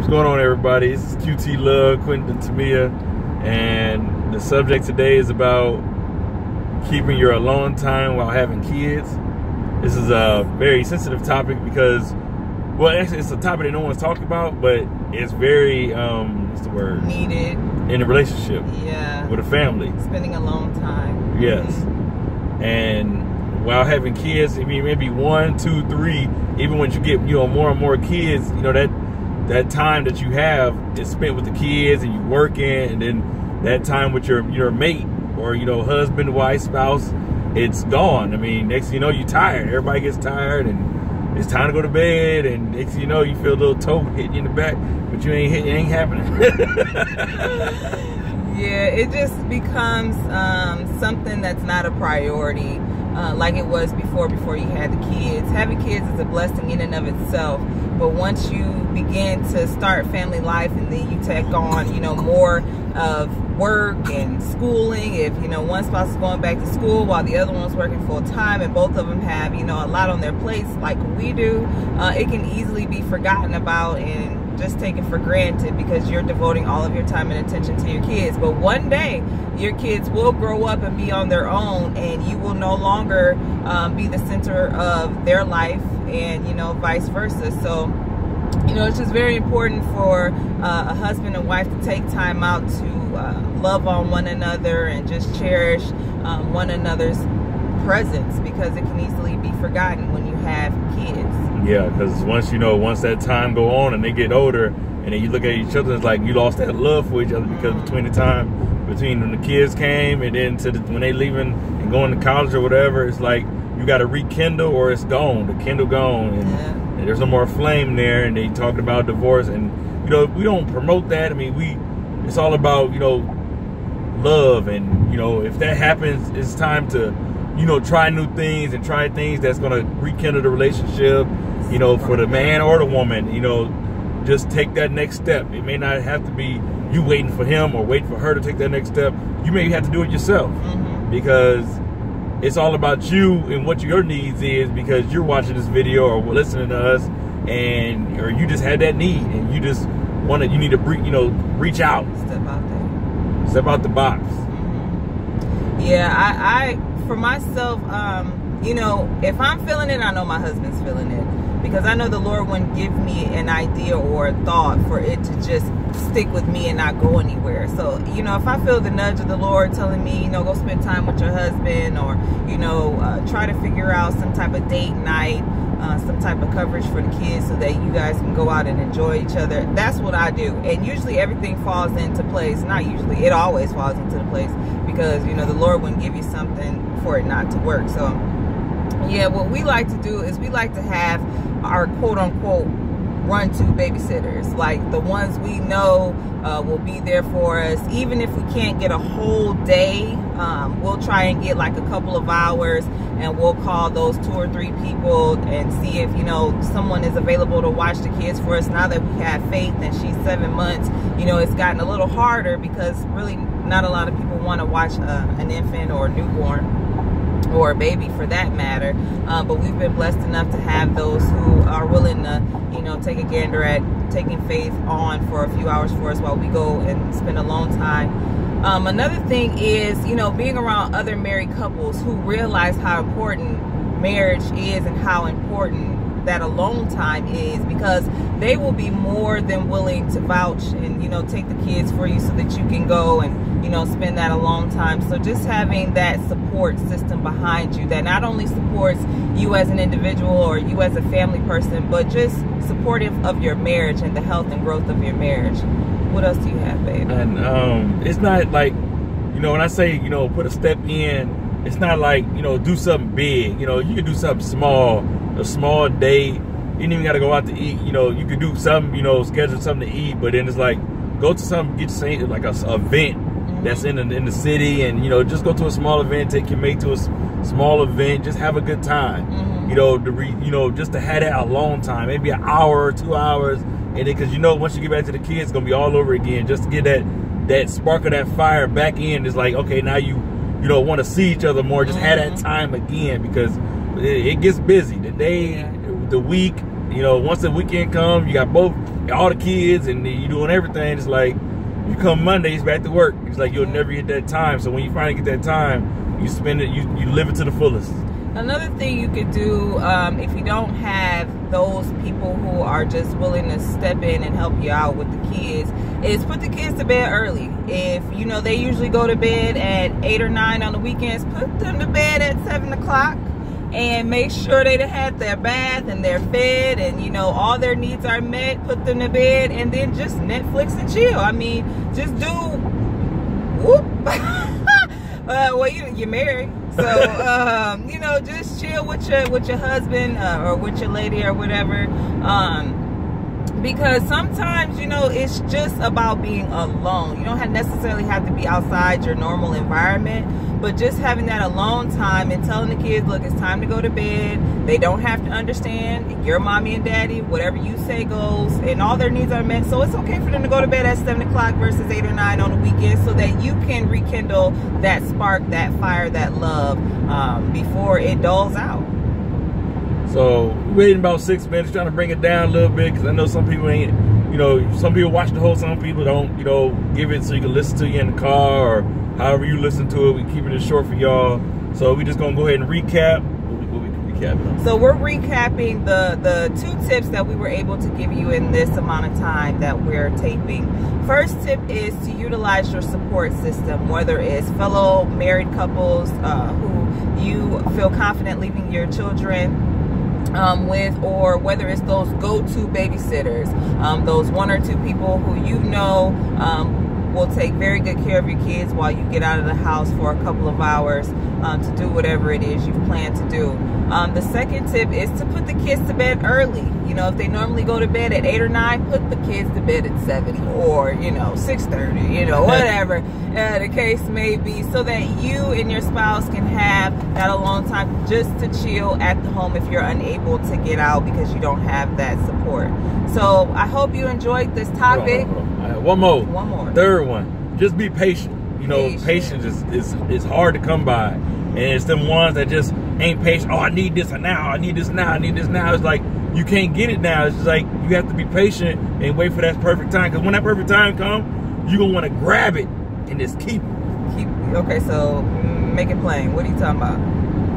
What's going on, everybody? This is QTLove, Quentin and Tamia, and the subject today is about keeping your alone time while having kids. This is a very sensitive topic because, well, actually it's a topic that no one's talking about, but it's very, what's the word? Needed. In a relationship. Yeah. With a family. Spending alone time. Yes. And while having kids, I mean, maybe 1, 2, 3, even when you get, more and more kids, that time that you have is spent with the kids and you working, and then that time with your mate or husband, wife, spouse, it's gone. I mean, next thing you know, you're tired. Everybody gets tired and it's time to go to bed, and next thing you know, you feel a little toe hitting you in the back, but it ain't happening. Yeah, it just becomes something that's not a priority like it was before you had the kids. Having kids is a blessing in and of itself, but once you begin to start family life and then you take on more of work and schooling, if one spouse is going back to school while the other one's working full time and both of them have a lot on their plates like we do, it can easily be forgotten about and just taken for granted because you're devoting all of your time and attention to your kids. But one day your kids will grow up and be on their own, and you will no longer be the center of their life, and vice versa. So it's just very important for a husband and wife to take time out to love on one another and just cherish one another's presence, because it can easily be forgotten when you have kids. Yeah, because once that time go on and they get older, and then you look at each other, it's like you lost that love for each other, because between when the kids came and then when they leaving and going to college or whatever, it's like you got to rekindle or it's gone. The kindle gone, and there's no more flame there. And they talking about divorce, and we don't promote that. I mean, it's all about love, and if that happens, it's time to try new things and try things that's gonna rekindle the relationship. For the man or the woman, just take that next step. It may not have to be you waiting for him or waiting for her to take that next step. You may have to do it yourself, because it's all about you and what your needs is, because you're watching this video or listening to us, or you just had that need and you just you need to reach out. Step out there. Step out the box. Yeah, I for myself, if I'm feeling it, I know my husband's feeling it, because I know the Lord wouldn't give me an idea or a thought for it to just stick with me and not go anywhere. So, if I feel the nudge of the Lord telling me, go spend time with your husband, or, try to figure out some type of date night, some type of coverage for the kids so that you guys can go out and enjoy each other, that's what I do. And usually everything falls into place. Not usually, it always falls into the place, because, the Lord wouldn't give you something for it not to work. So, yeah, what we like to do is we like to have our quote-unquote run-to babysitters, like the ones we know will be there for us. Even if we can't get a whole day, we'll try and get like a couple of hours, and we'll call those 2 or 3 people and see if someone is available to watch the kids for us. Now that we have Faith and she's 7 months, it's gotten a little harder, because really not a lot of people want to watch an infant or a newborn, or a baby for that matter, but we've been blessed enough to have those who are willing to take a gander at taking Faith on for a few hours for us while we go and spend alone time. Another thing is being around other married couples who realize how important marriage is and how important that alone time is, because they will be more than willing to vouch and take the kids for you so that you can go and spend that alone time. So just having that support system behind you that not only supports you as an individual or you as a family person, but just supportive of your marriage and the health and growth of your marriage. What else do you have, babe? And it's not like when I say put a step in, it's not like do something big. You can do something small, a small date. You ain't even got to go out to eat. You could do something, schedule something to eat, but then it's like go to something, get you like a event that's in the city, and just go to a small event, take your mate to a small event, just have a good time. Just to have that alone time, maybe an hour or 2 hours, and then because once you get back to the kids, it's gonna be all over again. Just to get that spark of that fire back in, is like, okay, now you want to see each other more. Just have that time again, because it gets busy. The day, the week, you know, once the weekend comes, you got all the kids, and you doing everything. It's like you come Monday, it's back to work. It's like you'll never get that time. So when you finally get that time, you spend it, you live it to the fullest. Another thing you could do, if you don't have those people who are just willing to step in and help you out with the kids, is put the kids to bed early. If you know they usually go to bed at 8 or 9 on the weekends, put them to bed at 7 o'clock and make sure they had their bath and they're fed and, you know, all their needs are met. Put them to bed and then just Netflix and chill. I mean, just do whoop. Well, you're married, so you know, just chill with your husband or with your lady or whatever, because sometimes, you know, it's just about being alone. You don't necessarily have to be outside your normal environment, but just having that alone time and telling the kids, look, it's time to go to bed. They don't have to understand. You're mommy and daddy. Whatever you say goes, and all their needs are met. So it's okay for them to go to bed at 7 o'clock versus 8 or 9 on the weekend, so that you can rekindle that spark, that fire, that love before it dulls out. So waiting about 6 minutes, trying to bring it down a little bit, because I know some people ain't, you know, some people watch the whole, some people don't, you know, give it so you can listen to you in the car or however you listen to it. We keeping it short for y'all. So we just gonna go ahead and recap. What we can recap on. So we're recapping the 2 tips that we were able to give you in this amount of time that we're taping. First tip is to utilize your support system, whether it's fellow married couples who you feel confident leaving your children with, or whether it's those go-to babysitters, those 1 or 2 people who you know will take very good care of your kids while you get out of the house for a couple of hours to do whatever it is you've planned to do. The second tip is to put the kids to bed early. You know, if they normally go to bed at 8 or 9, put the kids to bed at 7 or, you know, 6:30, you know, whatever the case may be, so that you and your spouse can have that alone time just to chill at the home if you're unable to get out because you don't have that support. So I hope you enjoyed this topic. One more. One more. Third one. Just be patient. You know, patience is hard to come by. And it's them ones that just ain't patient. Oh, I need this now. I need this now. I need this now. It's like, you can't get it now. It's just like, you have to be patient and wait for that perfect time. Because when that perfect time comes, you're going to want to grab it and just keep it. Okay, so make it plain. What are you talking about?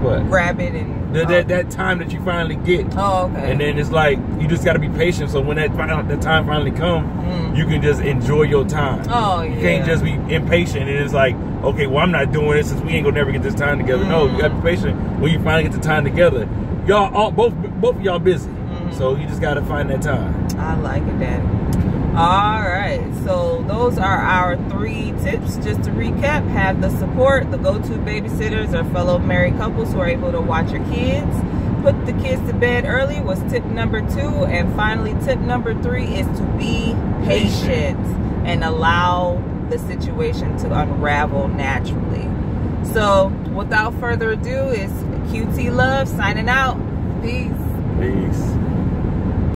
What? Grab it and... That time that you finally get. Oh, okay. And then it's like, you just got to be patient. So when that time finally comes, you can just enjoy your time. Oh, yeah. You can't just be impatient. And it's like, okay, well, I'm not doing this since we ain't gonna never get this time together. No, you got to be patient when you finally get the time together. Y'all, both of y'all busy. So you just got to find that time. I like it, Daddy. All right, so those are our 3 tips. Just to recap, have the support, the go-to babysitters or fellow married couples who are able to watch your kids. Put the kids to bed early was tip number 2. And finally, tip number 3 is to be patient and allow the situation to unravel naturally. So without further ado, it's QTLove signing out. Peace. Peace.